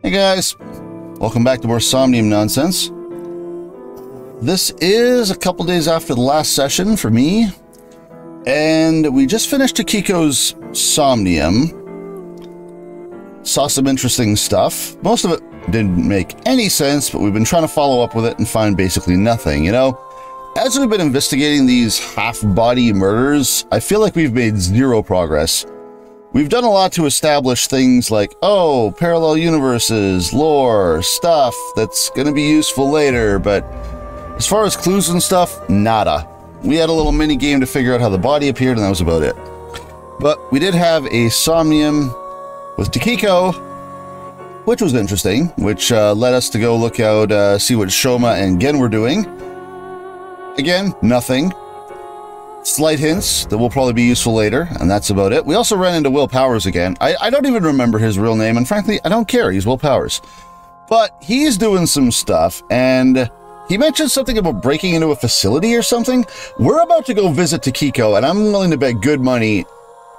Hey guys, welcome back to more Somnium nonsense. This is a couple days after the last session for me, and we just finished Takiko's Somnium. Saw some interesting stuff. Most of it didn't make any sense, but we've been trying to follow up with it and find basically nothing. You know, as we've been investigating these half-body murders, I feel like we've made zero progress. We've done a lot to establish things like, oh, parallel universes, lore, stuff that's going to be useful later, but as far as clues and stuff, nada. We had a little mini game to figure out how the body appeared, and that was about it. But we did have a Somnium with Takiko, which was interesting, which led us to go look out, see what Shoma and Gen were doing. Again, nothing. Slight hints that will probably be useful later, and that's about it. We also ran into Will Powers again. I don't even remember his real name, and frankly, I don't care. He's Will Powers. But he's doing some stuff, and he mentioned something about breaking into a facility or something. We're about to go visit Takiko, and I'm willing to bet good money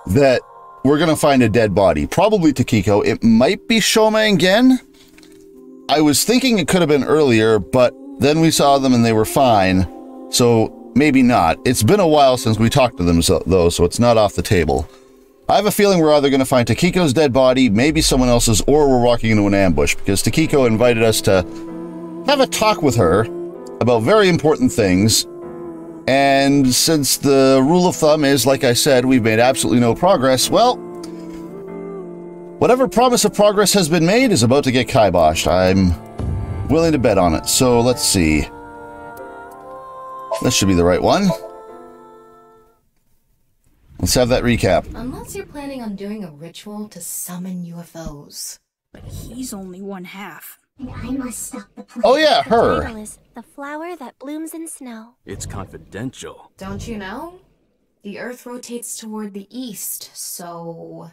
that we're going to find a dead body. Probably Takiko. It might be Shoma and Gen. I was thinking it could have been earlier, but then we saw them and they were fine. So maybe not. It's been a while since we talked to them, though, so it's not off the table. I have a feeling we're either going to find Takiko's dead body, maybe someone else's, or we're walking into an ambush, because Takiko invited us to have a talk with her about very important things. And since the rule of thumb is, like I said, we've made absolutely no progress, well, whatever promise of progress has been made is about to get kiboshed. I'm willing to bet on it. So let's see. This should be the right one. Let's have that recap. Unless you're planning on doing a ritual to summon UFOs. But he's only one half. And I must stop the plague. Oh yeah, The her. title is The Flower That Blooms in Snow. It's confidential. Don't you know? The Earth rotates toward the east, so...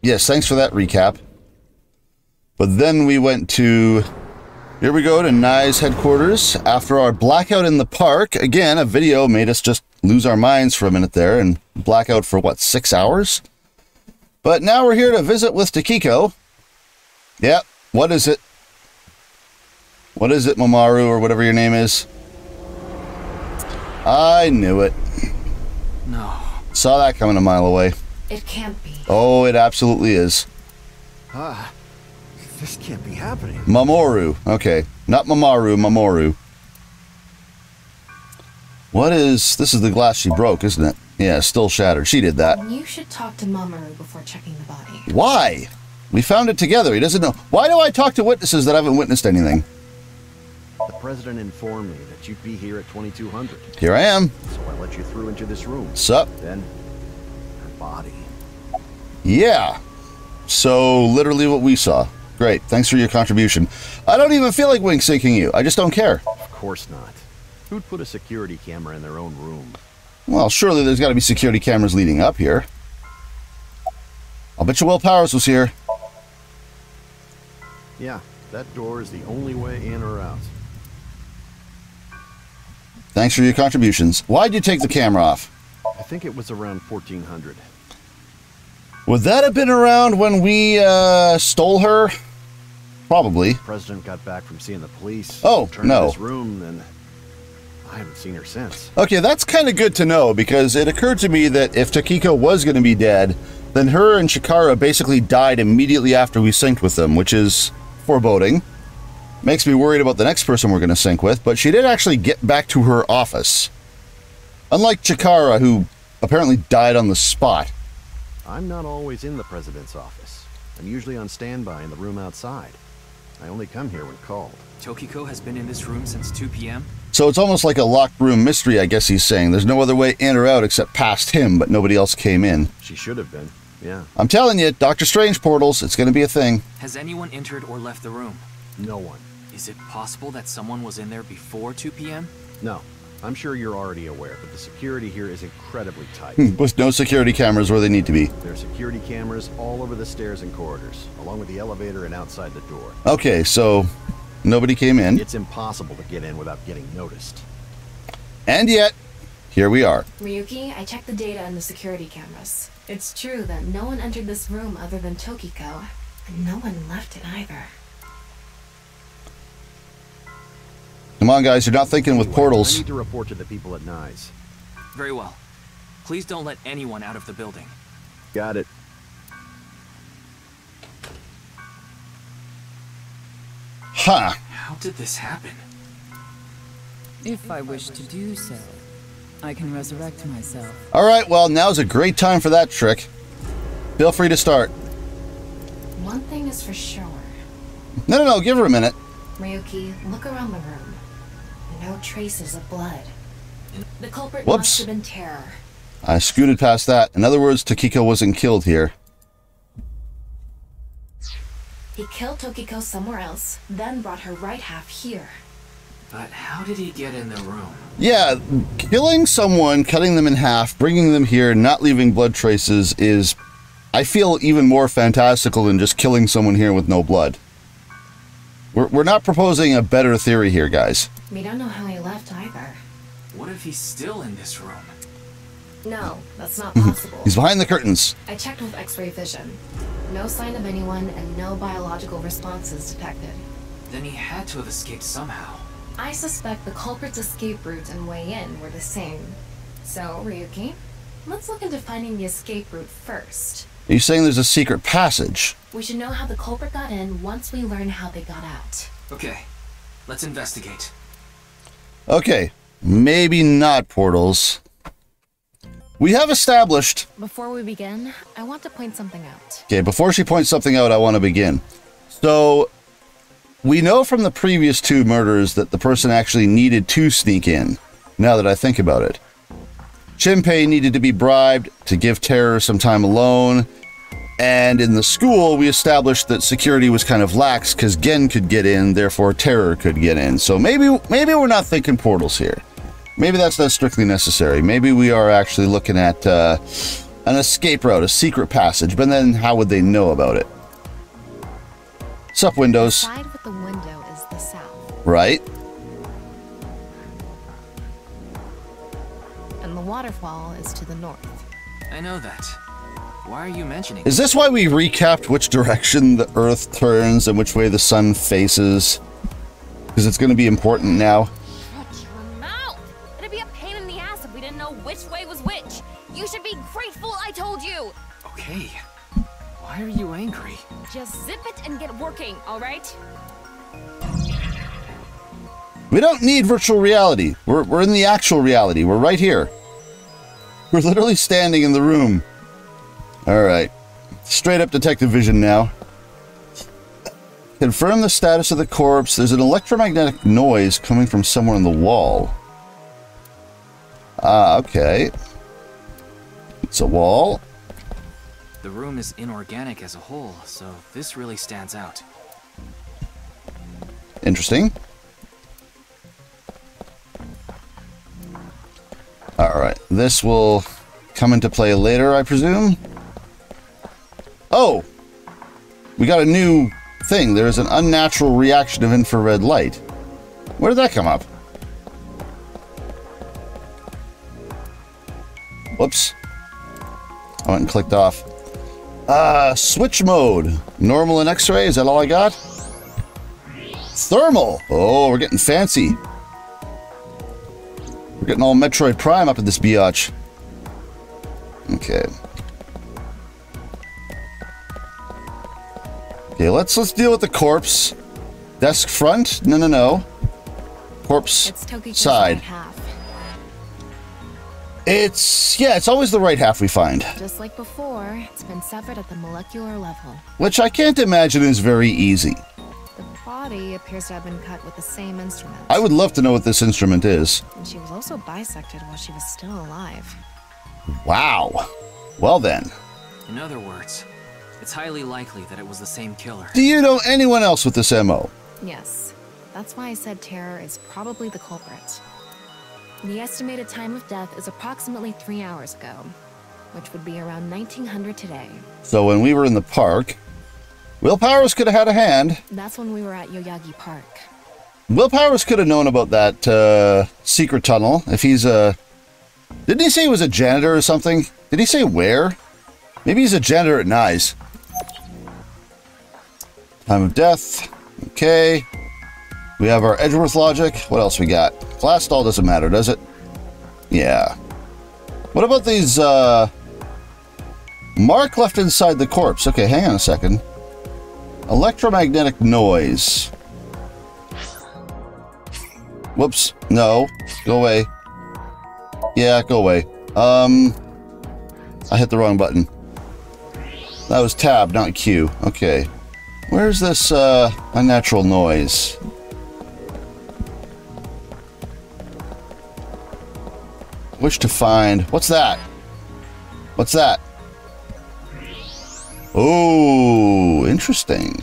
Yes, thanks for that recap. But then we went to... Here we go to Nye's headquarters. After our blackout in the park, again, a video made us just lose our minds for a minute there and blackout for, what, 6 hours? But now we're here to visit with Takiko. Yeah, what is it? What is it, Mamoru, or whatever your name is? I knew it. No. Saw that coming a mile away. It can't be. Oh, it absolutely is. This can't be happening. Mamoru. Okay. Not Mamaru, Mamoru. What is... This is the glass she broke, isn't it? Yeah, still shattered. She did that. You should talk to Mamoru before checking the body. Why? We found it together. He doesn't know. Why do I talk to witnesses that haven't witnessed anything? The president informed me that you'd be here at 2200. Here I am. So I let you through into this room. Sup? Then, her body. Yeah. So, literally what we saw. Great. Thanks for your contribution. I don't even feel like wink-syncing you. I just don't care. Of course not. Who'd put a security camera in their own room? Well, surely there's got to be security cameras leading up here. I'll bet you Will Powers was here. Yeah, that door is the only way in or out. Thanks for your contributions. Why'd you take the camera off? I think it was around 1400. Would that have been around when we stole her? Probably. The president got back from seeing the police. Oh, returned no. to this room, and I haven't seen her since. Okay, that's kind of good to know, because it occurred to me that if Takiko was going to be dead, then her and Chikara basically died immediately after we synced with them, which is foreboding. Makes me worried about the next person we're going to sync with, but she did actually get back to her office. Unlike Chikara, who apparently died on the spot. I'm not always in the president's office. I'm usually on standby in the room outside. I only come here when called. Tokiko has been in this room since 2 p.m.? So it's almost like a locked room mystery, I guess he's saying. There's no other way in or out except past him, but nobody else came in. She should have been, yeah. I'm telling you, Doctor Strange portals, it's going to be a thing. Has anyone entered or left the room? No one. Is it possible that someone was in there before 2 p.m.? No. I'm sure you're already aware, but the security here is incredibly tight. With no security cameras where they need to be. There are security cameras all over the stairs and corridors, along with the elevator and outside the door. Okay, so nobody came in. It's impossible to get in without getting noticed. And yet, here we are. Ryuki, I checked the data on the security cameras. It's true that no one entered this room other than Tokiko, and no one left it either. Come on, guys, you're not thinking with Anyway, portals. I need to report to the people at Nyes. Very well. Please don't let anyone out of the building. Got it. Huh. How did this happen? If I wish to do so, I can resurrect myself. All right, well, now's a great time for that trick. Feel free to start. One thing is for sure. No, give her a minute. Ryuki, look around the room. No traces of blood. The culprit Whoops. must have been Terror. I scooted past that. In other words, Tokiko wasn't killed here. He killed Tokiko somewhere else, then brought her right half here. But how did he get in the room? Yeah, killing someone, cutting them in half, bringing them here, not leaving blood traces is, I feel, even more fantastical than just killing someone here with no blood. We're not proposing a better theory here, guys. We don't know how he left either. What if he's still in this room? No, that's not possible. He's behind the curtains. I checked with X-ray vision. No sign of anyone and no biological responses detected. Then he had to have escaped somehow. I suspect the culprit's escape route and way in were the same. So, Ryuki, let's look into finding the escape route first. Are you saying there's a secret passage? We should know how the culprit got in once we learn how they got out. Okay, let's investigate. Okay, maybe not portals. We have established... Before we begin, I want to point something out. Okay, before she points something out, I want to begin. So, we know from the previous two murders that the person actually needed to sneak in, now that I think about it. Shinpei needed to be bribed to give Terror some time alone, and in the school, we established that security was kind of lax because Gen could get in, therefore Terror could get in. So maybe we're not thinking portals here. Maybe that's not strictly necessary. Maybe we are actually looking at an escape route, a secret passage, but then how would they know about it? Sup, Windows? The side with the window is the south. Right. And the waterfall is to the north. I know that. Why are you mentioning Is this why we recapped which direction the Earth turns and which way the sun faces? Because it's going to be important now. Shut your mouth! It'd be a pain in the ass if we didn't know which way was which. You should be grateful I told you. Okay. Why are you angry? Just zip it and get working, all right? We don't need virtual reality. We're in the actual reality. We're right here. We're literally standing in the room. All right. Straight up detective vision now. Confirm the status of the corpse. There's an electromagnetic noise coming from somewhere on the wall. Ah, okay. It's a wall. The room is inorganic as a whole, so this really stands out. Interesting. All right. This will come into play later, I presume. Oh! We got a new thing. There's an unnatural reaction of infrared light. Where did that come up? Whoops. I went and clicked off. Switch mode. Normal and X-ray. Is that all I got? Thermal. Oh, we're getting fancy. We're getting all Metroid Prime up in this biatch. Okay. Okay, let's deal with the corpse. Desk front? No. Corpse It's Tokiko's side. right half. It's always the right half we find. Just like before, it's been severed at the molecular level. Which I can't imagine is very easy. The body appears to have been cut with the same instrument. I would love to know what this instrument is. And she was also bisected while she was still alive. Wow. Well then. In other words, it's highly likely that it was the same killer. Do you know anyone else with this MO? Yes. That's why I said Terror is probably the culprit. The estimated time of death is approximately 3 hours ago, which would be around 1900 today. So when we were in the park, Will Powers could have had a hand. That's when we were at Yoyagi Park. Will Powers could have known about that secret tunnel if he's a... Didn't he say he was a janitor or something? Did he say where? Maybe he's a janitor at Nyes. Time of death. Okay. We have our Edgeworth logic. What else we got? Glass doll doesn't matter, does it? Yeah. What about these, mark left inside the corpse? Okay, hang on a second. Electromagnetic noise. Whoops. No. Go away. Yeah, go away. I hit the wrong button. That was tab, not Q. Okay. Where's this, unnatural noise? Wish to find... What's that? What's that? Oh, interesting.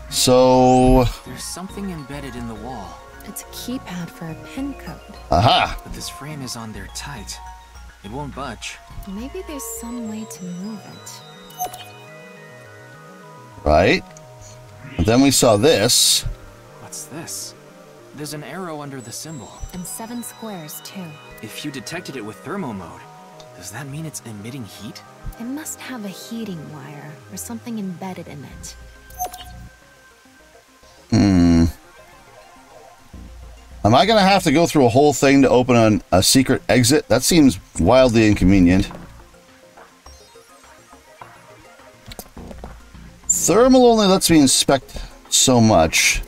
So... There's something embedded in the wall. It's a keypad for a pin code. Aha! But this frame is on there tight. It won't budge. Maybe there's some way to move it. Right. But then we saw this. What's this? There's an arrow under the symbol. And 7 squares, too. If you detected it with thermo mode, does that mean it's emitting heat? It must have a heating wire or something embedded in it. Am I going to have to go through a whole thing to open a secret exit? That seems wildly inconvenient. Thermal only lets me inspect so much.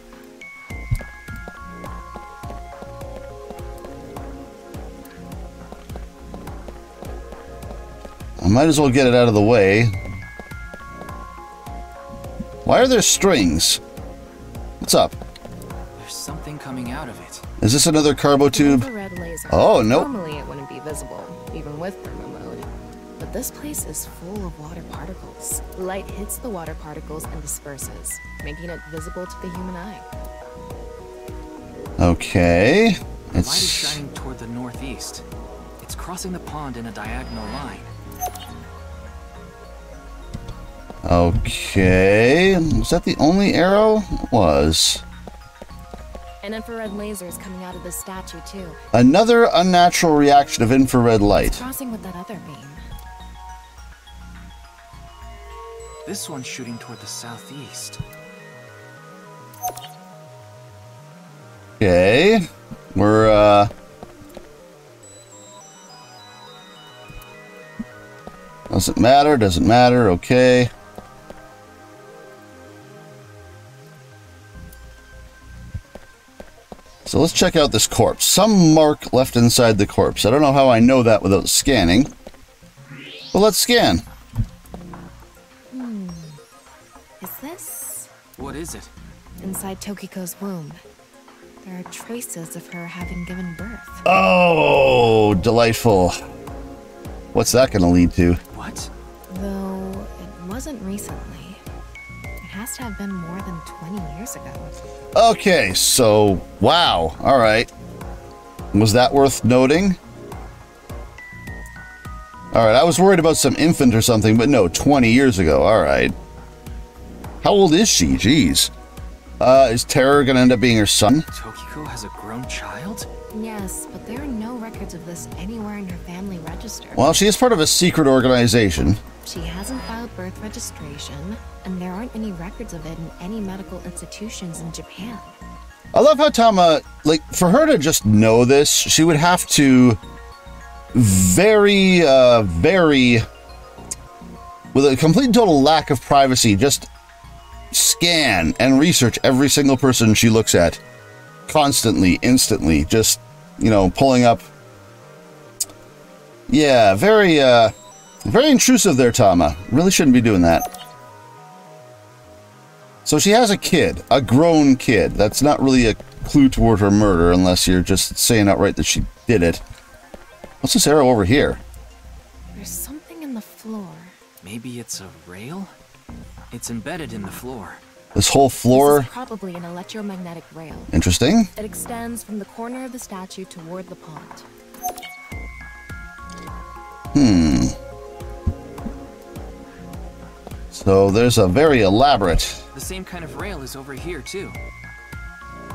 I might as well get it out of the way. Why are there strings? What's up? There's something coming out of it. Is this another carbo tube? Infrared laser. Oh, nope. Normally it wouldn't be visible, even with thermo mode. But this place is full of water particles. Light hits the water particles and disperses, making it visible to the human eye. Okay. The light is shining toward the northeast. It's crossing the pond in a diagonal line. Okay. Was that the only arrow? It was. An infrared laser is coming out of the statue, too. Another unnatural reaction of infrared light. It's crossing with that other beam. This one's shooting toward the southeast. Okay. We're, doesn't matter, okay. So let's check out this corpse. Some mark left inside the corpse. I don't know how I know that without scanning. But let's scan. Is this? What is it? Inside Tokiko's womb. There are traces of her having given birth. Oh, delightful. What's that going to lead to? What? Though it wasn't recently. It has to have been more than 20 years ago. Okay, so, wow. All right. Was that worth noting? All right, I was worried about some infant or something, but no, 20 years ago. All right. How old is she? Jeez. Is Terror going to end up being her son? Tokiko has a grown child? Yes, but there are no records of this anywhere in her family register. Well, she is part of a secret organization. She hasn't filed birth registration, and there aren't any records of it in any medical institutions in Japan. I love how Tama, like, for her to just know this, she would have to very, with a complete and total lack of privacy, just scan and research every single person she looks at. Constantly, instantly, just, you know, pulling up. Yeah, very intrusive there, Tama. Really shouldn't be doing that. So she has a kid, a grown kid. That's not really a clue toward her murder unless you're just saying outright that she did it. What's this arrow over here? There's something in the floor. Maybe it's a rail? It's embedded in the floor. This whole floor? This is probably an electromagnetic rail. Interesting. It extends from the corner of the statue toward the pond. So there's a very elaborate... The same kind of rail is over here, too.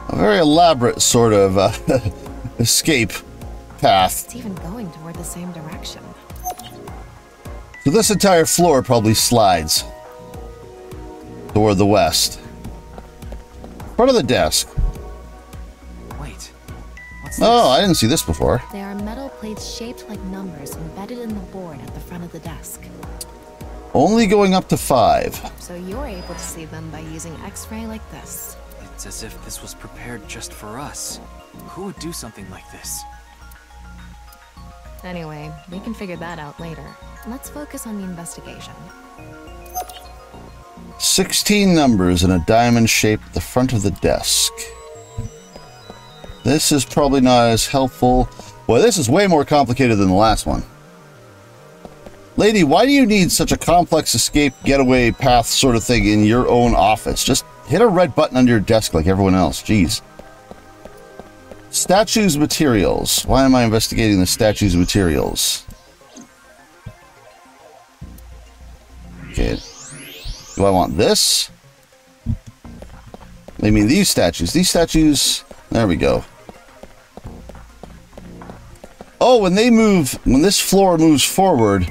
A very elaborate sort of escape path. It's even going toward the same direction. So this entire floor probably slides toward the west. Front of the desk. Wait, what's this? Oh, I didn't see this before. They are metal plates shaped like numbers embedded in the board at the front of the desk. Only going up to 5. So you're able to see them by using X-ray like this. It's as if this was prepared just for us. Who would do something like this? Anyway, we can figure that out later. Let's focus on the investigation. 16 numbers in a diamond shape at the front of the desk. This is probably not as helpful. Well, this is way more complicated than the last one. Lady, why do you need such a complex escape getaway path sort of thing in your own office? Just hit a red button under your desk like everyone else. Jeez. Statues materials. Why am I investigating the statues materials? Okay. Do I want this? I mean these statues. These statues... There we go. Oh, when they move... When this floor moves forward,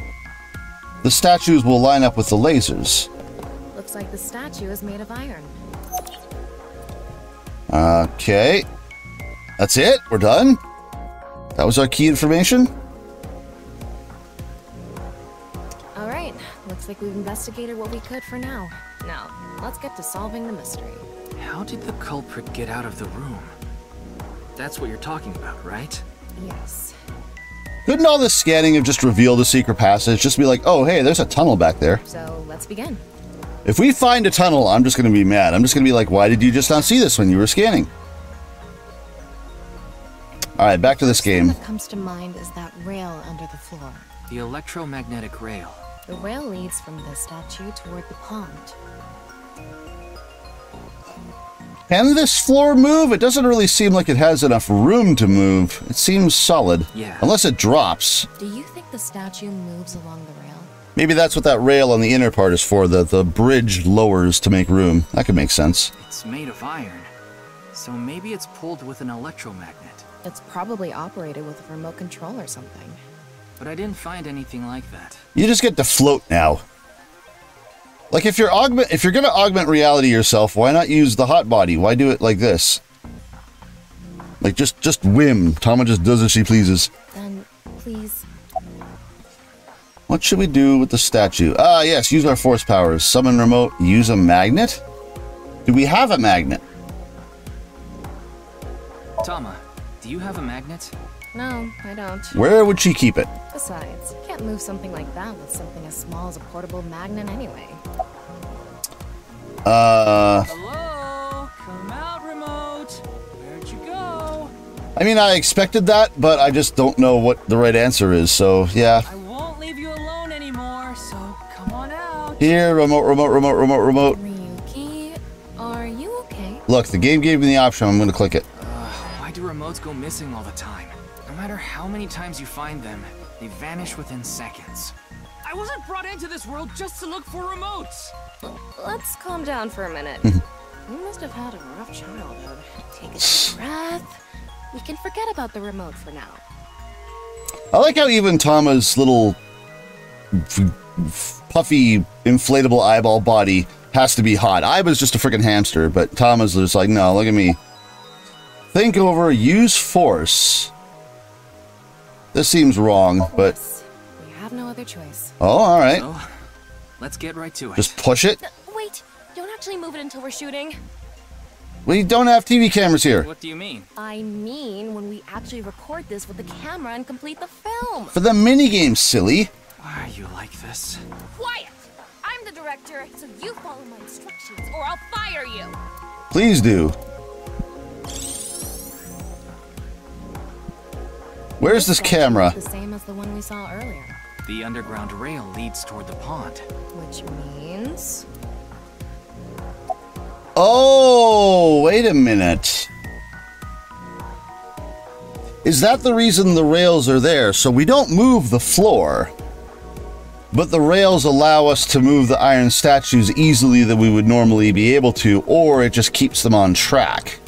the statues will line up with the lasers. Looks like the statue is made of iron. Okay. That's it? We're done? That was our key information? Alright, looks like we've investigated what we could for now. Now, let's get to solving the mystery. How did the culprit get out of the room? That's what you're talking about, right? Yes. Couldn't all this scanning have just revealed a secret passage? Just be like, oh, hey, there's a tunnel back there. So, let's begin. If we find a tunnel, I'm just going to be mad. I'm just going to be like, why did you just not see this when you were scanning? All right, back to this game. What comes to mind is that rail under the floor. The electromagnetic rail. The rail leads from the statue toward the pond. Can this floor move? It doesn't really seem like it has enough room to move. It seems solid. Yeah. Unless it drops. Do you think the statue moves along the rail? Maybe that's what that rail on the inner part is for. The bridge lowers to make room. That could make sense. It's made of iron. So maybe it's pulled with an electromagnet. It's probably operated with a remote control or something. But I didn't find anything like that. You just get to float now. Like if you're gonna augment reality yourself, why not use the hot body? Why do it like this? Like just whim. Tama just does as she pleases. Then please. What should we do with the statue? Ah, yes, use our force powers. Summon remote, use a magnet? Do we have a magnet? Tama, do you have a magnet? No, I don't. Where would she keep it? Besides, you can't move something like that with something as small as a portable magnet anyway. Hello? Come out, remote. Where'd you go? I mean, I expected that, but I just don't know what the right answer is, so yeah. I won't leave you alone anymore, so come on out. Here, remote. Ryuki, are you okay? Look, the game gave me the option. I'm going to click it. Why do remotes go missing all the time? No matter how many times you find them, they vanish within seconds. I wasn't brought into this world just to look for remotes! Let's calm down for a minute. You must have had a rough childhood. Take a deep breath. We can forget about the remote for now. I like how even Tama's little puffy, inflatable eyeball body has to be hot. I was just a freaking hamster, but Tama's just like, no, look at me. Think over, use force. This seems wrong, but... We have no other choice. Oh, all right. So, let's get right to it. Just push it. Wait, don't actually move it until we're shooting. We don't have TV cameras here. What do you mean? I mean when we actually record this with the camera and complete the film. For the minigame, silly. Why are you like this? Quiet! I'm the director, so you follow my instructions or I'll fire you! Please do. Where's this camera? The same as the one we saw earlier. The underground rail leads toward the pond. Which means... Oh, wait a minute. Is that the reason the rails are there? So we don't move the floor, but the rails allow us to move the iron statues easily than we would normally be able to, or it just keeps them on track.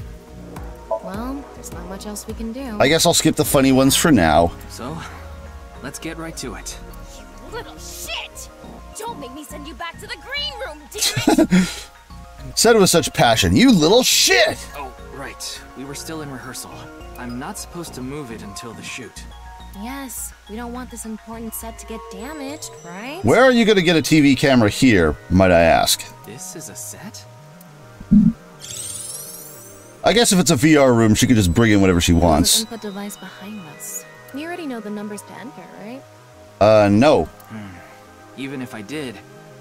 Well, there's not much else we can do. I guess I'll skip the funny ones for now. So, let's get right to it. You little shit! Don't make me send you back to the green room, damn it! I'm Said it with such passion. You little shit! Oh, right. We were still in rehearsal. I'm not supposed to move it until the shoot. Yes, we don't want this important set to get damaged, right? Where are you going to get a TV camera here, might I ask? This is a set? I guess if it's a VR room, she could just bring in whatever she wants. There's an input device behind us. You already know the numbers to enter, right? No. Even if I did,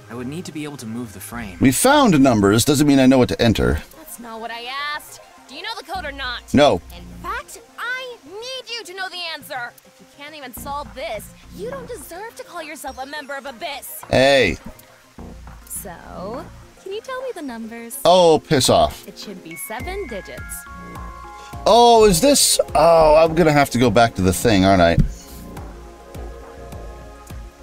I would need to be able to move the frame. We found numbers, doesn't mean I know what to enter. That's not what I asked. Do you know the code or not? No. In fact, I need you to know the answer. If you can't even solve this, you don't deserve to call yourself a member of Abyss. Hey. So, can you tell me the numbers? Oh, piss off. It should be 7 digits. Oh, is this... Oh, I'm going to have to go back to the thing, aren't I?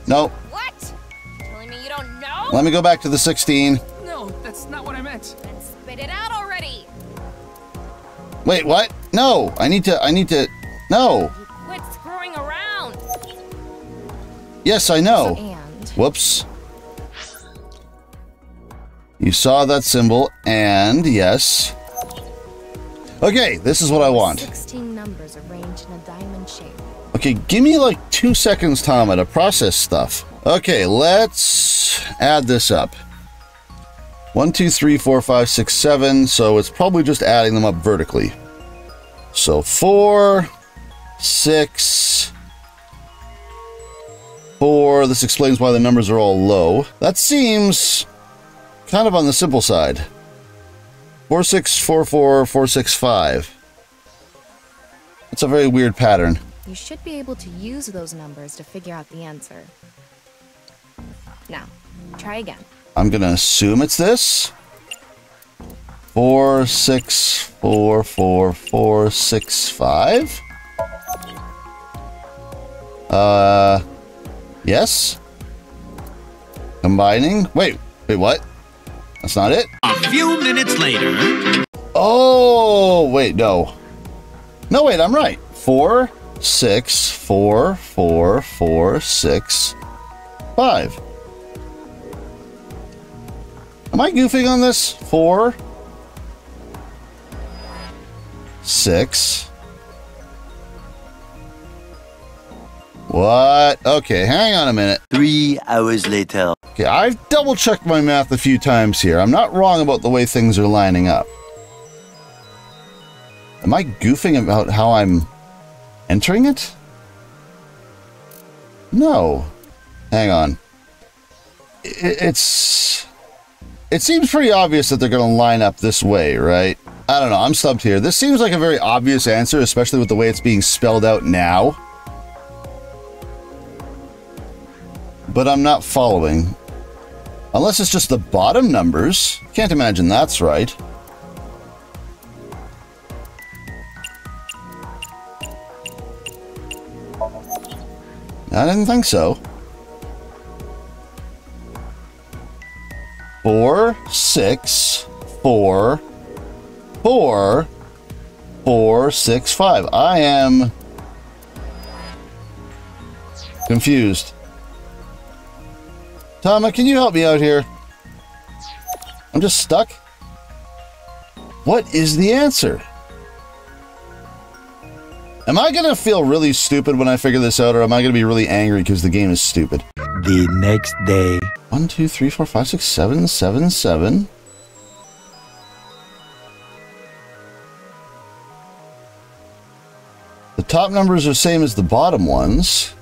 Nope. What? Telling me you don't know? Let me go back to the 16. No, that's not what I meant. Then spit it out already. Wait, what? No, I need to... No. You quit screwing around. Yes, I know. And Whoops. You saw that symbol, and yes. Okay, this is what I want. 16 numbers arranged in a diamond shape. Okay, give me like 2 seconds, Tama, to process stuff. Okay, let's add this up. 1, 2, 3, 4, 5, 6, 7. So it's probably just adding them up vertically. So 4, 6, 4. This explains why the numbers are all low. That seems kind of on the simple side. 4, 6, 4, 4, 4, 6, 5. That's a very weird pattern. You should be able to use those numbers to figure out the answer. Now, try again. I'm gonna assume it's this. 4, 6, 4, 4, 4, 6, 5. Yes. Combining. Wait, what? That's not it? A few minutes later. Oh, wait, no. No, wait, I'm right. 4, 6, 4, 4, 4, 6, 5. Am I goofing on this? 4, 6. What? Okay, hang on a minute. 3 hours later. Okay, I've double-checked my math a few times here. I'm not wrong about the way things are lining up. Am I goofing about how I'm entering it? No. Hang on. It seems pretty obvious that they're going to line up this way, right? I don't know. I'm stumped here. This seems like a very obvious answer, especially with the way it's being spelled out now. But I'm not following. Unless it's just the bottom numbers. Can't imagine that's right. I didn't think so. 4, 6, 4, 4, 4, 6, 5. I am confused. Tama, can you help me out here? I'm just stuck. What is the answer? Am I going to feel really stupid when I figure this out, or am I going to be really angry because the game is stupid? The next day. 1, 2, 3, 4, 5, 6, 7, 7, 7. The top numbers are same as the bottom ones.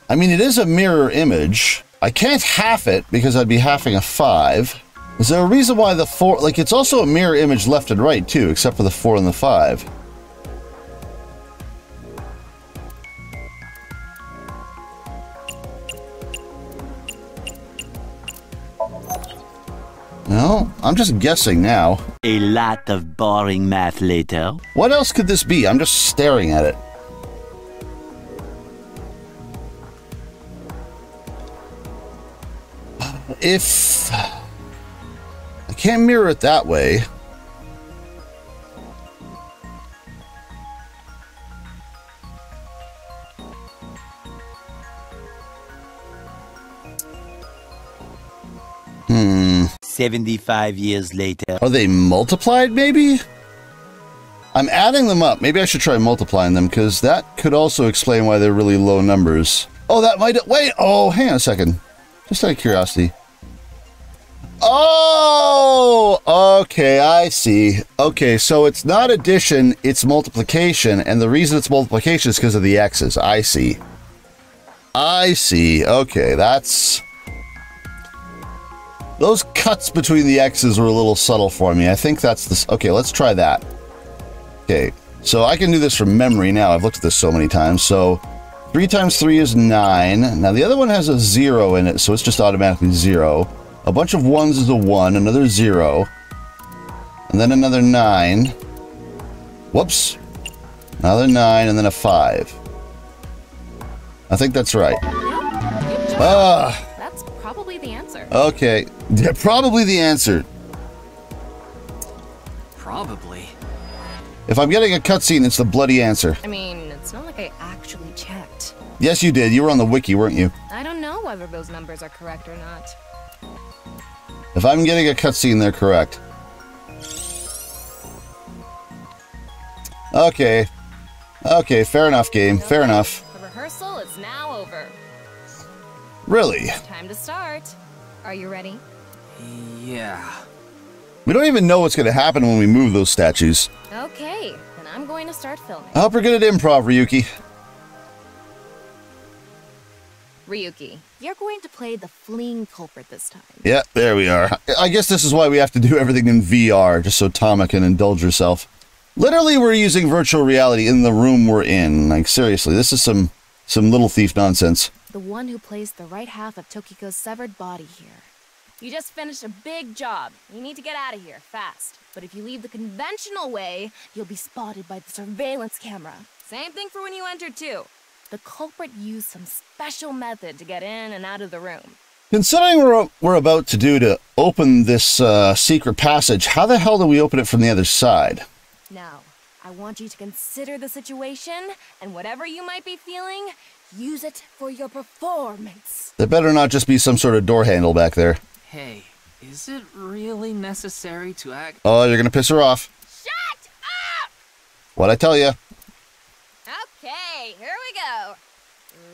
I mean, it is a mirror image. I can't half it because I'd be halving a 5. Is there a reason why the 4... Like, it's also a mirror image left and right, too, except for the 4 and the 5. No, I'm just guessing now. A lot of boring math later. What else could this be? I'm just staring at it. If I can't mirror it that way, 75 years later. Are they multiplied, maybe? I'm adding them up. Maybe I should try multiplying them, because that could also explain why they're really low numbers. Oh, that might... Wait! Oh, hang on a second. Just out of curiosity. Oh! Okay, I see. Okay, so it's not addition, it's multiplication, and the reason it's multiplication is because of the x's. I see. I see. Okay, that's... Those cuts between the x's were a little subtle for me. I think that's this. Okay, let's try that. Okay, so I can do this from memory now. I've looked at this so many times. So 3 times 3 is 9. Now the other one has a 0 in it, so it's just automatically 0. A bunch of 1s is a 1, another 0. And then another 9. Whoops. Another 9, and then a 5. I think that's right. That's probably the answer. Okay. Yeah, probably the answer. Probably. If I'm getting a cutscene, it's the bloody answer. I mean, it's not like I actually checked. Yes, you did. You were on the wiki, weren't you? I don't know whether those numbers are correct or not. If I'm getting a cutscene, they're correct. Okay. Okay, fair enough, game. Fair enough. The rehearsal is now over. Really? Time to start. Are you ready? Yeah. We don't even know what's going to happen when we move those statues. Okay, then I'm going to start filming. I hope you're good at improv, Ryuki. Ryuki, you're going to play the fleeing culprit this time. Yeah, there we are. I guess this is why we have to do everything in VR, just so Tama can indulge herself. Literally, we're using virtual reality in the room we're in. Like, seriously, this is some Little Thief nonsense. The one who plays the right half of Tokiko's severed body here. You just finished a big job. You need to get out of here, fast. But if you leave the conventional way, you'll be spotted by the surveillance camera. Same thing for when you entered, too. The culprit used some special method to get in and out of the room. Considering what we're about to do to open this secret passage, how the hell do we open it from the other side? Now, I want you to consider the situation, and whatever you might be feeling, use it for your performance. There better not just be some sort of door handle back there. Hey, is it really necessary to act? Oh, you're gonna piss her off. Shut up! What'd I tell you? Okay, here we go.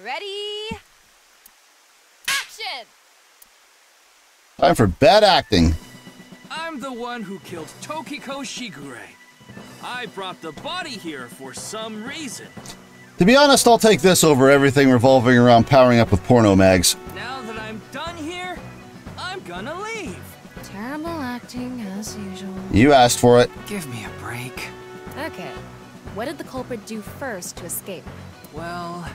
Ready? Action! Time for bad acting. I'm the one who killed Tokiko Shigure. I brought the body here for some reason. To be honest, I'll take this over everything revolving around powering up with porno mags. Now that I'm done here, I'm gonna leave. Terrible acting, as usual. You asked for it. Give me a break. Okay, what did the culprit do first to escape? Well,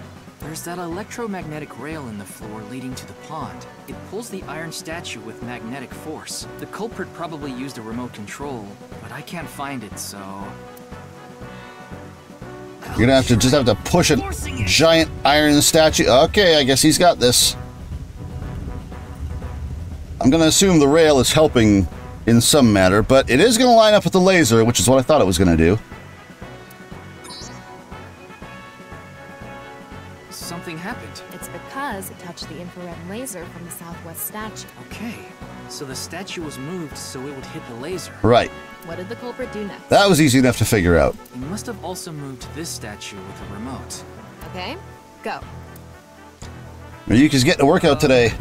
there's that electromagnetic rail in the floor leading to the pond. It pulls the iron statue with magnetic force. The culprit probably used a remote control, but I can't find it, so... You're gonna have to push a giant iron statue. Okay, I guess he's got this. I'm gonna assume the rail is helping in some manner, but it is gonna line up with the laser, which is what I thought it was gonna do. Something happened. It's because it touched the infrared laser from the southwest statue. Okay, so the statue was moved so it would hit the laser. Right. What did the culprit do next? That was easy enough to figure out. He must have also moved this statue with a remote. Okay, go. Ryuki's getting a workout today.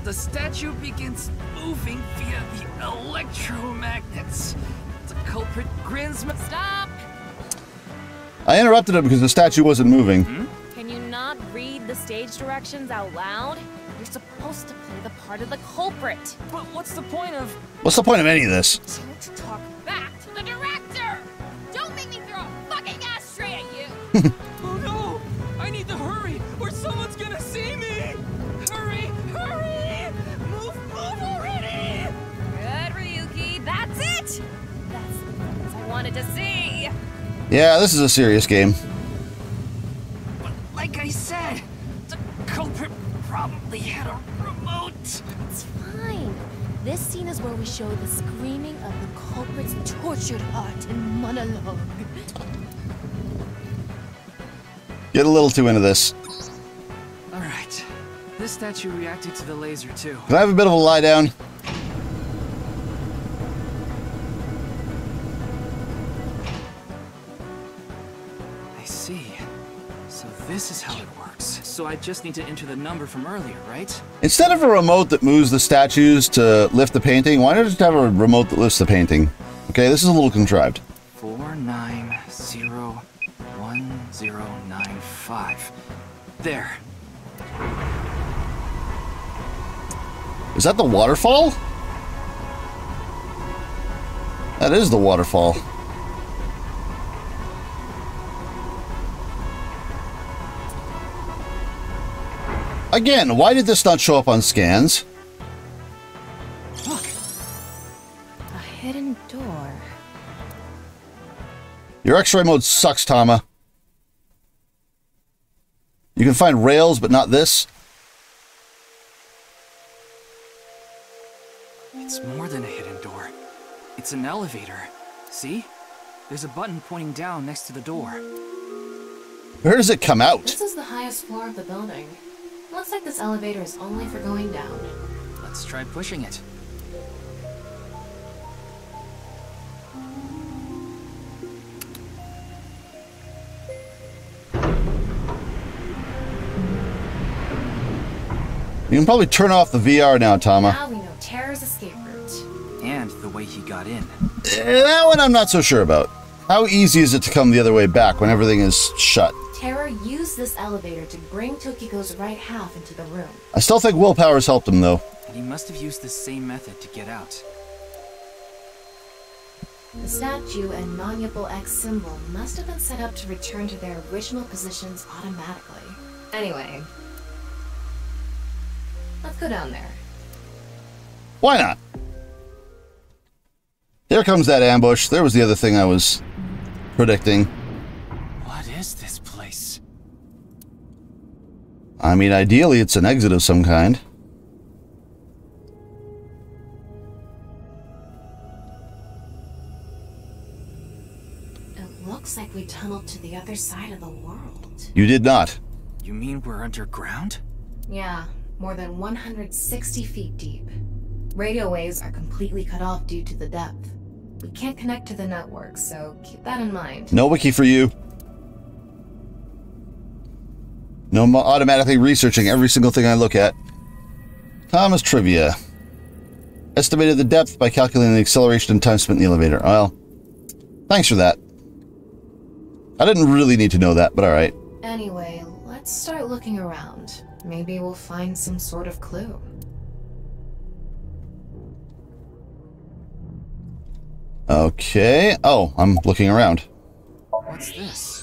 The statue begins moving via the electromagnets. The culprit grins. Stop! I interrupted him because the statue wasn't moving. Can you not read the stage directions out loud? You're supposed to play the part of the culprit. But what's the point of... What's the point of any of this? To talk back to the director! Don't make me throw a fucking ashtray at you! Oh no! I need to hurry, or someone's gonna see me! Hurry! Hurry! Move already! Good, Ryuki, that's it! That's the things I wanted to see! Yeah, this is a serious game. But like I said, the culprit probably had a remote. It's fine. This scene is where we show the screaming of the culprit's tortured heart in monologue. Get a little too into this. Alright. This statue reacted to the laser too. Can I have a bit of a lie down? see. So this is how it works. So I just need to enter the number from earlier, right? Instead of a remote that moves the statues to lift the painting, why not just have a remote that lifts the painting? Okay, this is a little contrived. 4901095. There. Is that the waterfall? That is the waterfall. Again, why did this not show up on scans? Look. A hidden door. Your X-ray mode sucks, Tama. You can find rails, but not this. It's more than a hidden door. It's an elevator. See? There's a button pointing down next to the door. Where does it come out? This is the highest floor of the building. Looks like this elevator is only for going down. Let's try pushing it. You can probably turn off the VR now, Tama. Now we know Terror's escape route. And the way he got in. That one I'm not so sure about. How easy is it to come the other way back when everything is shut? Terror used this elevator to bring Tokiko's right half into the room. I still think willpower's helped him, though. And he must have used the same method to get out. The statue and non-Yipple X symbol must have been set up to return to their original positions automatically. Anyway, let's go down there. Why not? Here comes that ambush. There was the other thing I was predicting. What is this place? I mean, ideally, it's an exit of some kind. It looks like we tunneled to the other side of the world. You did not. You mean we're underground? Yeah, more than 160 feet deep. Radio waves are completely cut off due to the depth. We can't connect to the network, so keep that in mind. No wiki for you. No automatically researching every single thing I look at. Thomas Trivia. Estimated the depth by calculating the acceleration and time spent in the elevator. Well, thanks for that. I didn't really need to know that, but alright. Anyway, let's start looking around. Maybe we'll find some sort of clue. Okay. Oh, I'm looking around. What's this?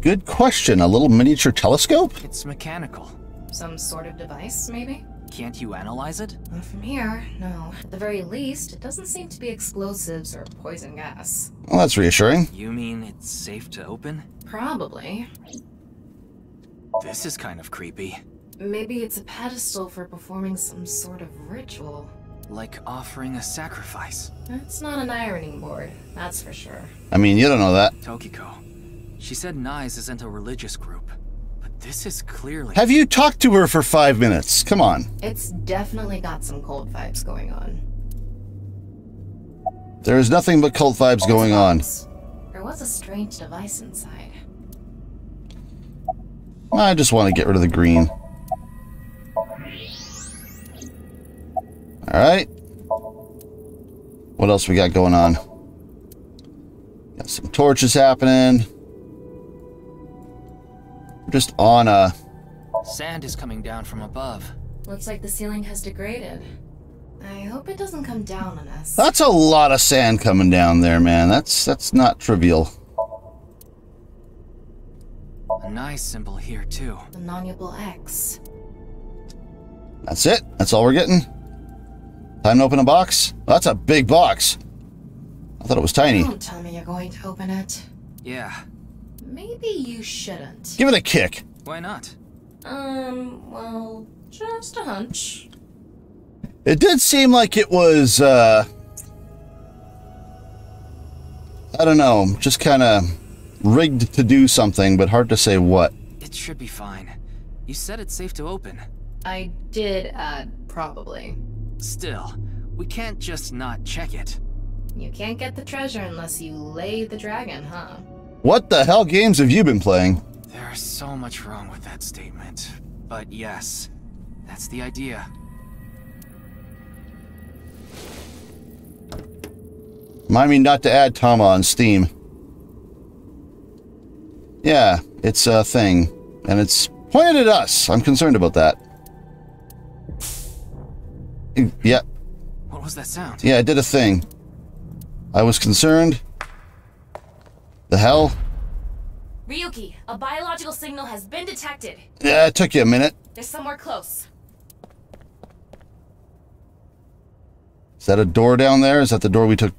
Good question. A little miniature telescope? It's mechanical. Some sort of device, maybe? Can't you analyze it? Not from here, no. At the very least, it doesn't seem to be explosives or poison gas. Well, that's reassuring. You mean it's safe to open? Probably. This is kind of creepy. Maybe it's a pedestal for performing some sort of ritual. Like offering a sacrifice. It's not an ironing board, that's for sure. I mean, you don't know that. Tokiko. She said Nyes isn't a religious group. But this is clearly... Have you talked to her for 5 minutes? Come on. It's definitely got some cult vibes going on. There is nothing but cult vibes going on. There was a strange device inside. I just want to get rid of the green. Alright. What else we got going on? Got some torches happening. We're just on a... Sand is coming down from above. Looks like the ceiling has degraded. I hope it doesn't come down on us. That's a lot of sand coming down there, man. That's not trivial. A nice symbol here, too. The non-Yipple X. That's it. That's all we're getting. Time to open a box? Well, that's a big box. I thought it was tiny. Don't tell me you're going to open it. Yeah. Maybe you shouldn't. Give it a kick. Why not? Well, just a hunch. It did seem like it was, I don't know, just kind of rigged to do something, but hard to say what. It should be fine. You said it's safe to open. I did add probably. Still, we can't just not check it. You can't get the treasure unless you lay the dragon, huh? What the hell games have you been playing? There's so much wrong with that statement. But yes, that's the idea. Remind me not to add Tama on Steam. Yeah, it's a thing. And it's pointed at us. I'm concerned about that. Yeah. What was that sound? Yeah, it did a thing. I was concerned. The hell? Ryuki, a biological signal has been detected. Yeah, it took you a minute. They're somewhere close. Is that a door down there? Is that the door we took?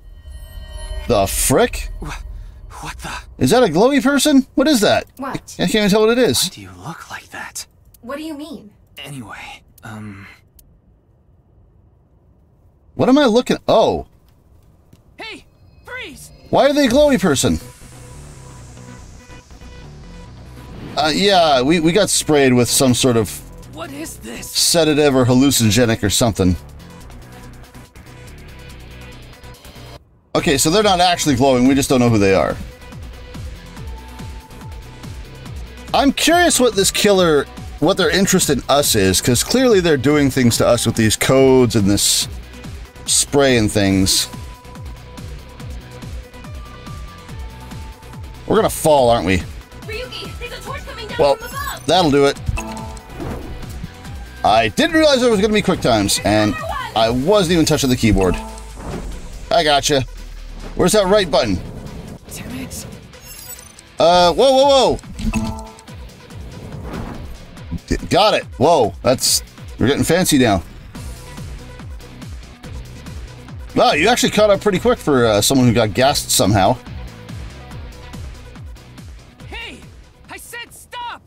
The frick? What the? Is that a glowy person? What is that? What? I can't even tell what it is. Why do you look like that? What do you mean? Anyway, What am I looking? Oh. Hey! Freeze! Why are they a glowy person? Yeah, we got sprayed with some sort of What is this? sedative or hallucinogenic or something. Okay, so they're not actually glowing, we just don't know who they are. I'm curious what this killer, what their interest in us is, because clearly they're doing things to us with these codes and this spray and things. We're gonna fall, aren't we? Ryuki, there's a torch coming down Well, from above. that'll do it. I didn't realize there was gonna be quick times, and I wasn't even touching the keyboard. I gotcha. Where's that right button? Damn it. Whoa, whoa, whoa! Got it. Whoa, we're getting fancy now. Wow, you actually caught up pretty quick for someone who got gassed somehow. Hey! I said stop!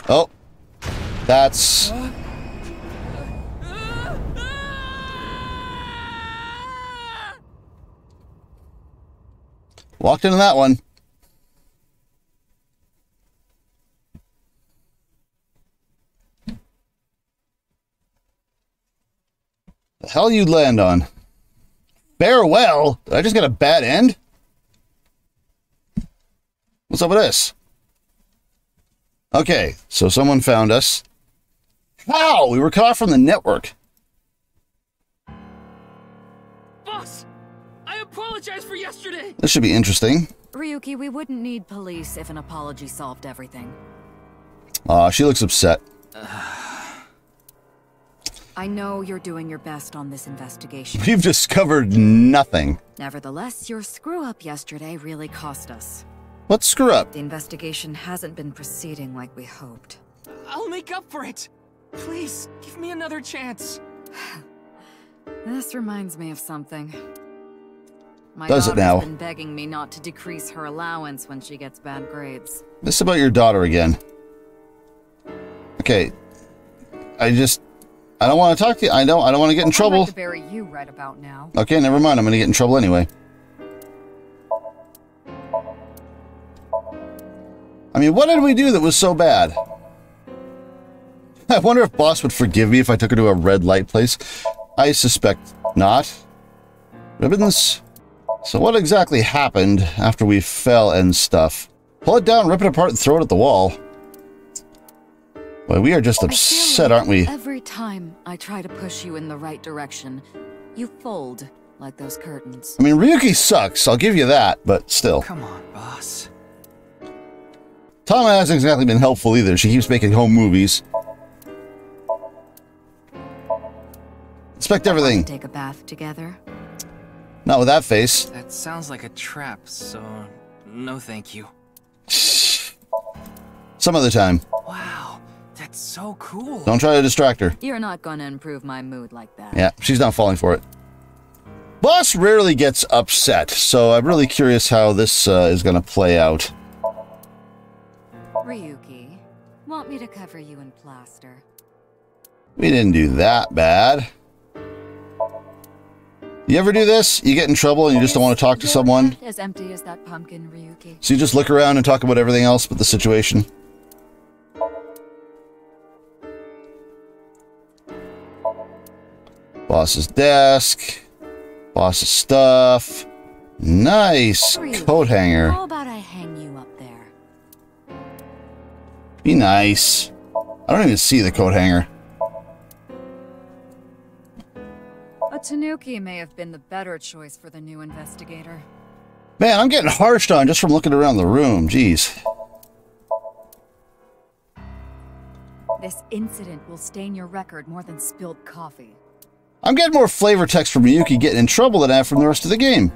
Oh, that's... Walked into that one. The hell you'd land on? Farewell? Did I just get a bad end? What's up with this? Okay, so someone found us. How? We were cut off from the network. Boss! I apologize for yesterday! This should be interesting. Ryuki, we wouldn't need police if an apology solved everything. Aw, she looks upset. I know you're doing your best on this investigation. We've discovered nothing. Nevertheless, your screw-up yesterday really cost us. What screw up? The investigation hasn't been proceeding like we hoped. I'll make up for it! Please, give me another chance. This reminds me of something. My Does it now? daughter's been begging me not to decrease her allowance when she gets bad grades. This is about your daughter again. Okay. I don't want to talk to you. I don't want to get in trouble. I'd like to bury you right about now. Okay, never mind. I'm going to get in trouble anyway. I mean, what did we do that was so bad? I wonder if Boss would forgive me if I took her to a red light place. I suspect not. Ribbons? So what exactly happened after we fell and stuff? Pull it down, rip it apart, and throw it at the wall. Boy, we are just upset, aren't we? Every time I try to push you in the right direction, you fold like those curtains. I mean, Ryuki sucks, I'll give you that, but still. Come on, boss. Tama hasn't exactly been helpful either. She keeps making home movies. Inspect everything. Take a bath together? Not with that face. That sounds like a trap, so no thank you. Some other time. Wow, that's so cool. Don't try to distract her. You're not gonna improve my mood like that. Yeah, she's not falling for it. Boss rarely gets upset, so I'm really curious how this is going to play out. Ryuki, want me to cover you in plaster? We didn't do that bad. You ever do this? You get in trouble and you just don't want to talk to someone? As empty as that pumpkin, Ryuki. So you just look around and talk about everything else but the situation? Boss's desk. Boss's stuff. Nice coat hanger. How about I hang you up there? Be nice. I don't even see the coat hanger. A tanuki may have been the better choice for the new investigator. Man, I'm getting harshed on just from looking around the room. Jeez. This incident will stain your record more than spilled coffee. I'm getting more flavor text from Miyuki getting in trouble than I have from the rest of the game.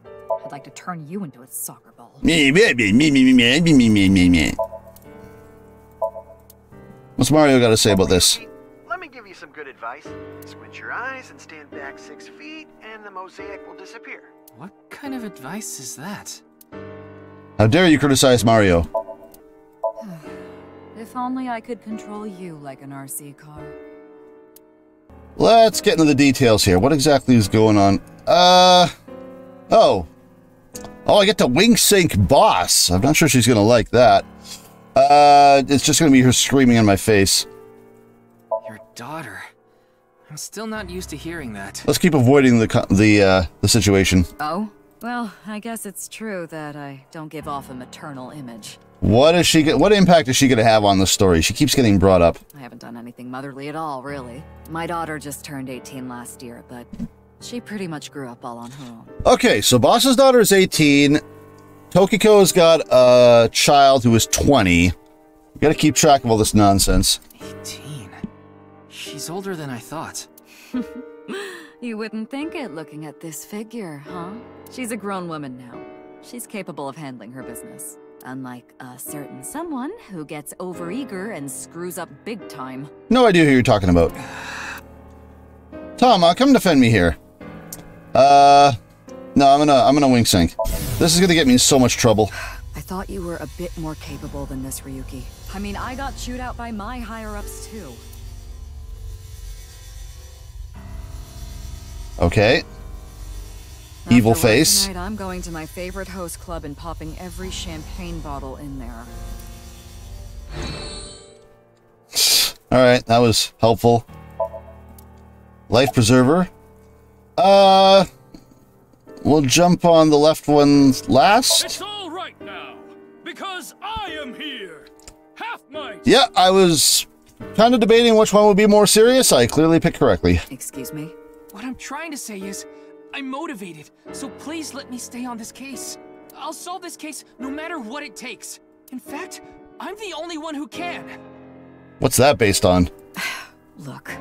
I'd like to turn you into a soccer ball. What's Mario got to say about this? Let me give you some good advice. Squint your eyes and stand back 6 feet, and the mosaic will disappear. What kind of advice is that? How dare you criticize Mario? If only I could control you like an RC car. Let's get into the details here. What exactly is going on? Oh, I get to wing sync boss. I'm not sure she's gonna like that. It's just gonna be her screaming in my face. Your daughter. I'm still not used to hearing that. Let's keep avoiding the situation. Oh? Well, I guess it's true that I don't give off a maternal image. What impact is she gonna have on the story? She keeps getting brought up. I haven't done anything motherly at all, really. My daughter just turned 18 last year, but she pretty much grew up all on her own. Okay, so Boss's daughter is 18. Tokiko's got a child who is 20. We gotta keep track of all this nonsense. 18? She's older than I thought. You wouldn't think it looking at this figure, huh? She's a grown woman now. She's capable of handling her business. Unlike a certain someone who gets overeager and screws up big time. No idea who you're talking about. Tom, come defend me here. No, I'm gonna wing sync. This is gonna get me in so much trouble. I thought you were a bit more capable than this, Ryuki. I mean, I got chewed out by my higher-ups, too. Okay. Evil After work face. Tonight, I'm going to my favorite host club and popping every champagne bottle in there. Alright, that was helpful. Life preserver. We'll jump on the left one last. It's all right now, because I am here. Half might. Yeah, I was kind of debating which one would be more serious. I clearly picked correctly. Excuse me? What I'm trying to say is, I'm motivated, so please let me stay on this case. I'll solve this case no matter what it takes. In fact, I'm the only one who can. What's that based on? Look,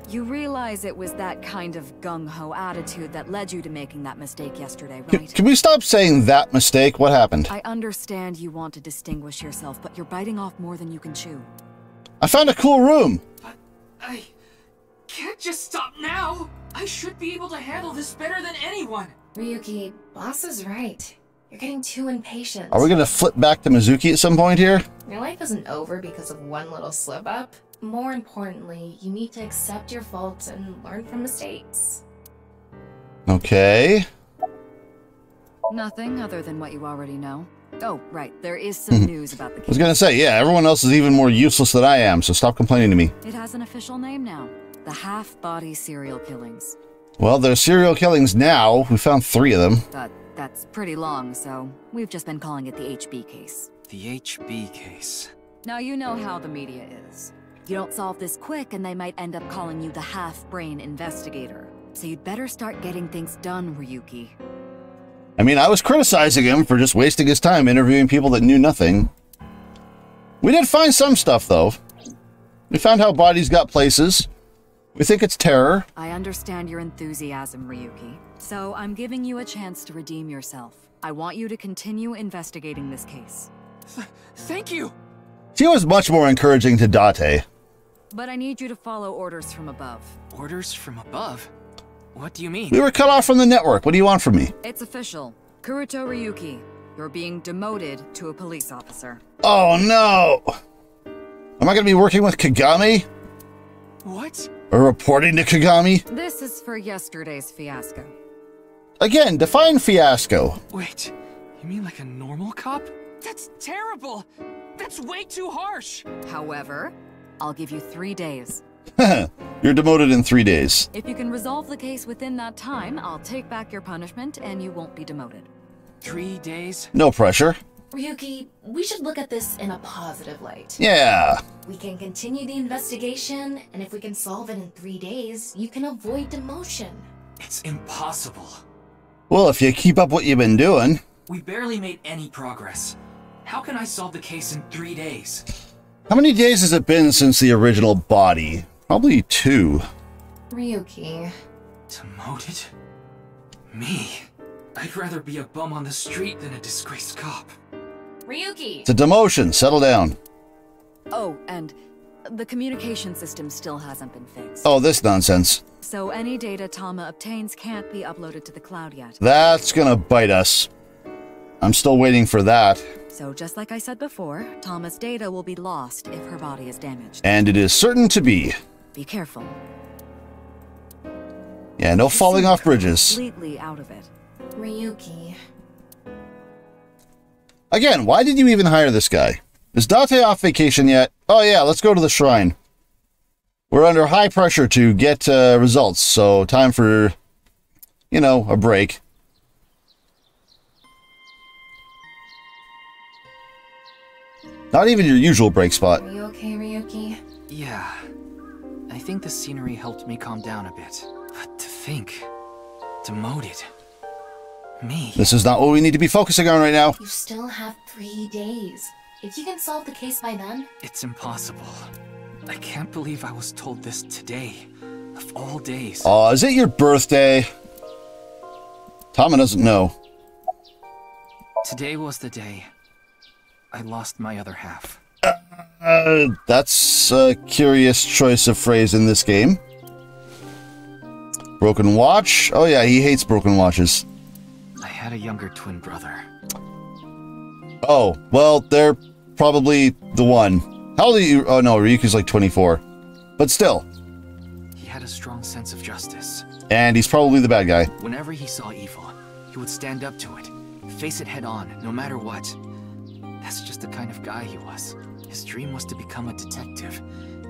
you realize it was that kind of gung-ho attitude that led you to making that mistake yesterday, right? Can we stop saying that mistake? What happened? I understand you want to distinguish yourself, but you're biting off more than you can chew. I found a cool room. But I can't just stop now. I should be able to handle this better than anyone. Ryuki, boss is right. You're getting too impatient. Are we gonna flip back to Mizuki at some point here? Your life isn't over because of one little slip-up. More importantly, you need to accept your faults and learn from mistakes. Okay. Nothing other than what you already know. Oh, right, there is some news about the case. I was gonna say, yeah, everyone else is even more useless than I am, so stop complaining to me. It has an official name now. The half-body serial killings. Well, there's serial killings now. We found 3 of them. But that's pretty long, so we've just been calling it the HB case. The HB case. Now you know how the media is. You don't solve this quick and they might end up calling you the half-brain investigator. So you'd better start getting things done, Ryuki. I mean, I was criticizing him for just wasting his time interviewing people that knew nothing. We did find some stuff, though. We found how bodies got places. We think it's terror. I understand your enthusiasm, Ryuki. So I'm giving you a chance to redeem yourself. I want you to continue investigating this case. Thank you! She was much more encouraging to Date. But I need you to follow orders from above. Orders from above? What do you mean? We were cut off from the network. What do you want from me? It's official. Kuruto Ryuki, you're being demoted to a police officer. Oh, no! Am I going to be working with Kagami? What? Or reporting to Kagami? This is for yesterday's fiasco. Again, define fiasco. Wait, you mean like a normal cop? That's terrible! That's way too harsh! However, I'll give you 3 days. You're demoted in 3 days. If you can resolve the case within that time, I'll take back your punishment and you won't be demoted. 3 days? No pressure. Ryuki, we should look at this in a positive light. Yeah. We can continue the investigation, and if we can solve it in 3 days, you can avoid demotion. It's impossible. Well, if you keep up what you've been doing. We barely made any progress. How can I solve the case in 3 days? How many days has it been since the original body? Probably 2. Ryuki. Demoted? Me? I'd rather be a bum on the street than a disgraced cop. Ryuki! It's a demotion. Settle down. Oh, and the communication system still hasn't been fixed. Oh, this nonsense. So any data Tama obtains can't be uploaded to the cloud yet. That's gonna bite us. I'm still waiting for that. So just like I said before, Tama's data will be lost if her body is damaged. And it is certain to be. Be careful. Yeah, no falling off bridges. Completely out of it. Ryuki. Again, why did you even hire this guy? Is Date off vacation yet? Oh yeah, let's go to the shrine. We're under high pressure to get results, so time for, you know, a break. Not even your usual break spot. Are you okay, Ryuki? Yeah. I think the scenery helped me calm down a bit. But to think... Demoted. Me. This is not what we need to be focusing on right now. You still have 3 days. If you can solve the case by then... It's impossible. I can't believe I was told this today. Of all days. Oh, is it your birthday? Tama doesn't know. Today was the day I lost my other half. That's a curious choice of phrase in this game. Broken watch? Oh yeah, he hates broken watches. I had a younger twin brother. Oh, well, they're probably the one. How old are you? Oh no, Ryuki's like 24. But still. He had a strong sense of justice. And he's probably the bad guy. Whenever he saw evil, he would stand up to it. Face it head on, no matter what. That's just the kind of guy he was. His dream was to become a detective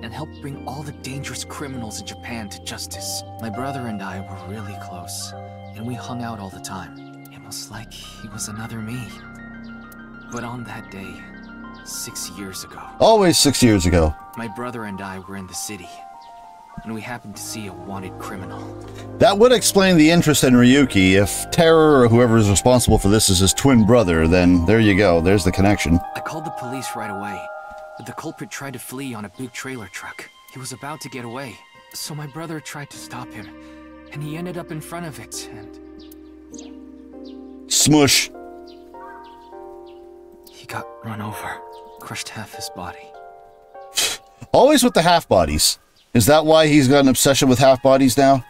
and help bring all the dangerous criminals in Japan to justice. My brother and I were really close, and we hung out all the time. It was like he was another me. But on that day, 6 years ago... Always 6 years ago. My brother and I were in the city, and we happened to see a wanted criminal. That would explain the interest in Ryuki. If Terror or whoever is responsible for this is his twin brother, then there you go. There's the connection. I called the police right away, but the culprit tried to flee on a big trailer truck. He was about to get away, so my brother tried to stop him, and he ended up in front of it, and... Smush. He got run over, crushed half his body. Always with the half-bodies. Is that why he's got an obsession with half-bodies now?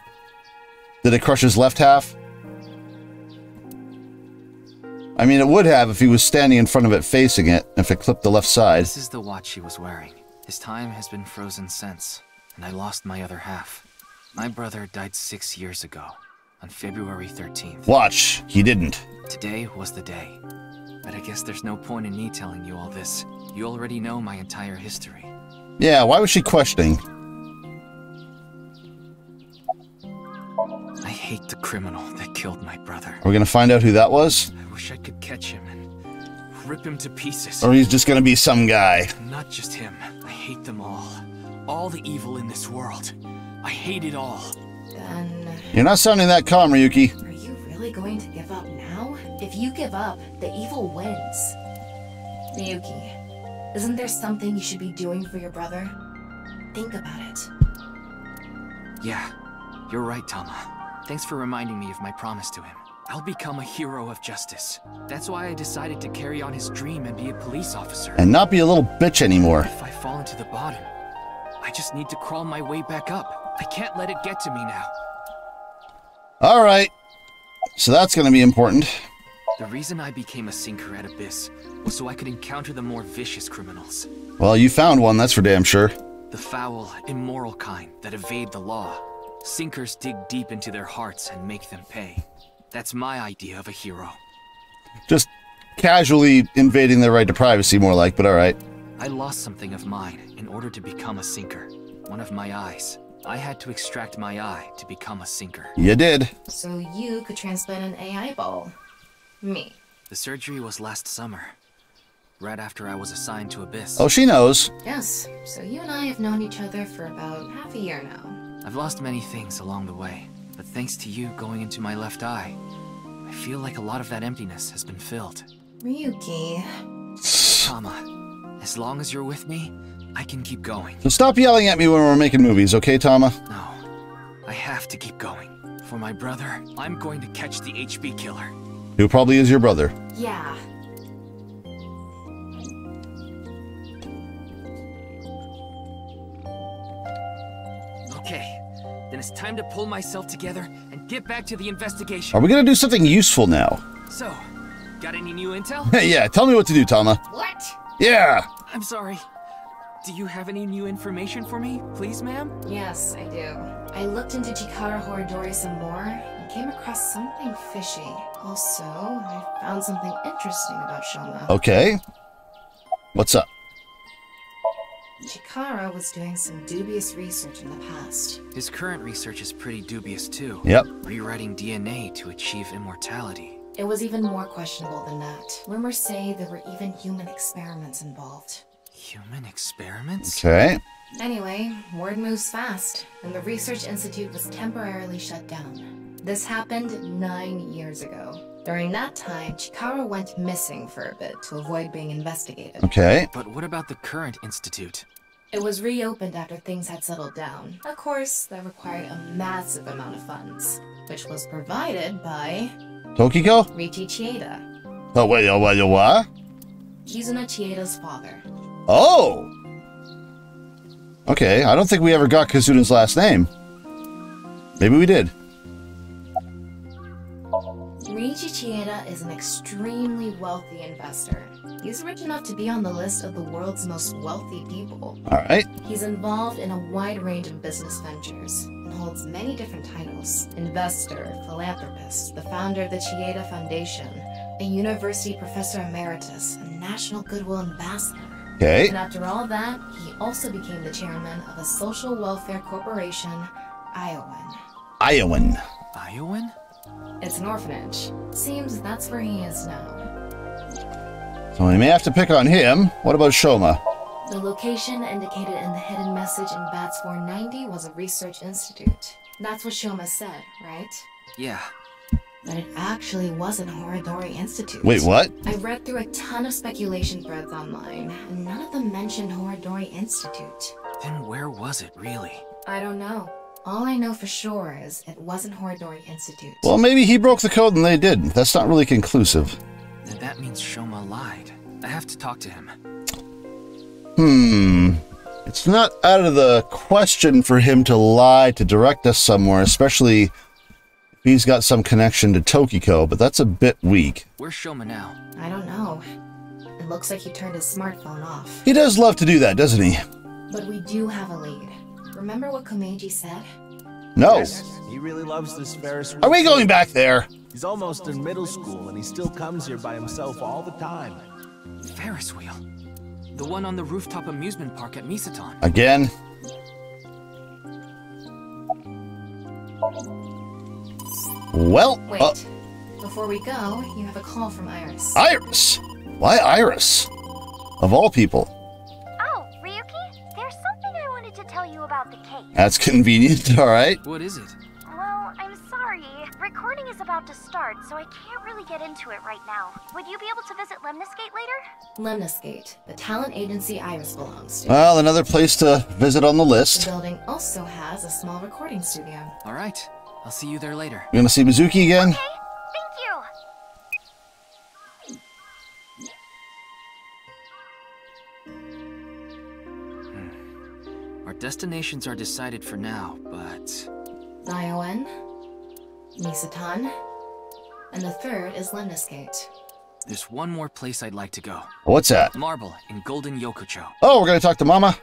Did it crush his left half? I mean, it would have if he was standing in front of it facing it, if it clipped the left side. This is the watch he was wearing. His time has been frozen since, and I lost my other half. My brother died 6 years ago, on February 13th. Watch, he didn't. Today was the day. But I guess there's no point in me telling you all this. You already know my entire history. Yeah, why was she questioning? I hate the criminal that killed my brother. Are we gonna find out who that was? I wish I could catch him and rip him to pieces. Or he's just gonna be some guy. Not just him. I hate them all. All the evil in this world. I hate it all. Then... You're not sounding that calm, Ryuki. Are you really going to give up now? If you give up, the evil wins. Ryuki, isn't there something you should be doing for your brother? Think about it. Yeah, you're right, Tama. Thanks for reminding me of my promise to him. I'll become a hero of justice. That's why I decided to carry on his dream and be a police officer. And not be a little bitch anymore. If I fall into the bottom, I just need to crawl my way back up. I can't let it get to me now. Alright. So that's gonna be important. The reason I became a sinker at Abyss was so I could encounter the more vicious criminals. Well, you found one, that's for damn sure. The foul, immoral kind that evade the law. Sinkers dig deep into their hearts and make them pay. That's my idea of a hero. Just casually invading their right to privacy, more like, but alright. I lost something of mine in order to become a sinker. one of my eyes. I had to extract my eye to become a sinker. You did. So you could transplant an AI ball. Me. The surgery was last summer, right after I was assigned to Abyss. Oh, she knows. Yes, so you and I have known each other for about half a year now. I've lost many things along the way, but thanks to you going into my left eye, I feel like a lot of that emptiness has been filled. Ryuki. Tama, as long as you're with me, I can keep going. So stop yelling at me when we're making movies, okay, Tama? No, I have to keep going. For my brother, I'm going to catch the HB killer. Who probably is your brother. Yeah. Okay, then it's time to pull myself together and get back to the investigation. Are we gonna do something useful now? So, got any new intel? Yeah, tell me what to do, Tama. What? Yeah! I'm sorry. Do you have any new information for me, please, ma'am? Yes, I do. I looked into Chikara Horidori some more and came across something fishy. Also, I found something interesting about Shoma. Okay. What's up? Chikara was doing some dubious research in the past. His current research is pretty dubious too. Yep. Rewriting DNA to achieve immortality. It was even more questionable than that. Rumors say there were even human experiments involved. Human experiments? Okay. Anyway, word moves fast, and the Research Institute was temporarily shut down. This happened 9 years ago. During that time, Chikara went missing for a bit to avoid being investigated. Okay. But what about the current institute? It was reopened after things had settled down. Of course, that required a massive amount of funds, which was provided by... Tokiko? Riichi Chieda. Oh, wait, what? Kizuna Chieda's father. Oh! Okay, I don't think we ever got Kazuna's last name. Maybe we did. Riichi Chieda is an extremely wealthy investor. He's rich enough to be on the list of the world's most wealthy people. Alright. He's involved in a wide range of business ventures and holds many different titles. Investor, philanthropist, the founder of the Chieda Foundation, a university professor emeritus, and national goodwill ambassador. Okay. And after all that, he also became the chairman of a social welfare corporation, Iowan. Iowan. Iowan? It's an orphanage. Seems that's where he is now. So we may have to pick on him. What about Shoma? The location indicated in the hidden message in Bats 490 was a research institute. That's what Shoma said, right? Yeah. But it actually wasn't Horidori Institute. Wait, what? I read through a ton of speculation threads online, and none of them mentioned Horidori Institute. Then where was it, really? I don't know. All I know for sure is it wasn't Horidori Institute. Well, maybe he broke the code and they did. That's not really conclusive. Then that means Shoma lied. I have to talk to him. It's not out of the question for him to lie to direct us somewhere, especially if he's got some connection to Tokiko, but that's a bit weak. Where's Shoma now? I don't know. It looks like he turned his smartphone off. He does love to do that, doesn't he? But we do have a lead. Remember what Komeiji said? No. Yes, he really loves this Ferris wheel. Are we going back there? He's almost in middle school and he still comes here by himself all the time. Ferris wheel? The one on the rooftop amusement park at Misaton. Again? Well, wait. Before we go, you have a call from Iris. Iris? Why Iris? Of all people. Oh, Ryuki, there's something I wanted to tell you about the case. That's convenient, alright. What is it? Well, I'm sorry. Recording is about to start, so I can't really get into it right now. Would you be able to visit Lemniscate later? Lemniscate, the talent agency Iris belongs to. Well, another place to visit on the list. The building also has a small recording studio. Alright, I'll see you there later. You gonna see Mizuki again? Okay, thank you! Our destinations are decided for now, but... Iowan, Misaton, and the third is Lemniscate. There's one more place I'd like to go. What's that? Marble in Golden Yokocho. Oh, we're gonna talk to Mama?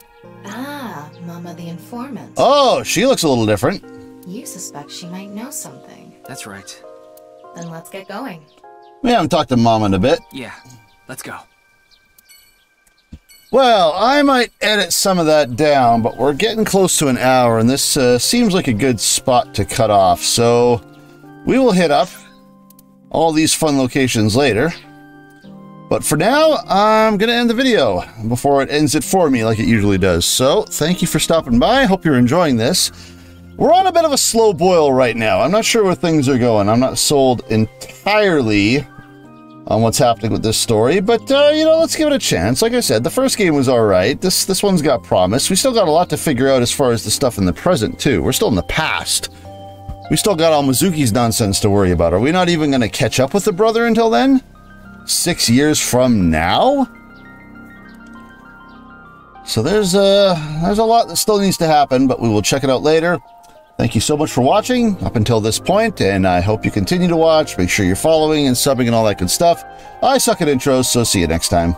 Ah, Mama the informant. Oh, she looks a little different. You suspect she might know something. That's right. Then let's get going. We haven't talked to Mama in a bit. Yeah, let's go. Well, I might edit some of that down, but we're getting close to an hour, and this seems like a good spot to cut off. So we will hit up all these fun locations later. But for now, I'm going to end the video before it ends it for me like it usually does. So thank you for stopping by. I hope you're enjoying this. We're on a bit of a slow boil right now. I'm not sure where things are going. I'm not sold entirely on what's happening with this story, but you know, let's give it a chance. Like I said, the first game was all right. This one's got promise. We still got a lot to figure out as far as the stuff in the present too. We're still in the past. We still got all Mizuki's nonsense to worry about. Are we not even going to catch up with the brother until then? 6 years from now? So there's a lot that still needs to happen, but we will check it out later. Thank you so much for watching up until this point, and I hope you continue to watch. Make sure you're following and subbing and all that good stuff. I suck at intros, so see you next time.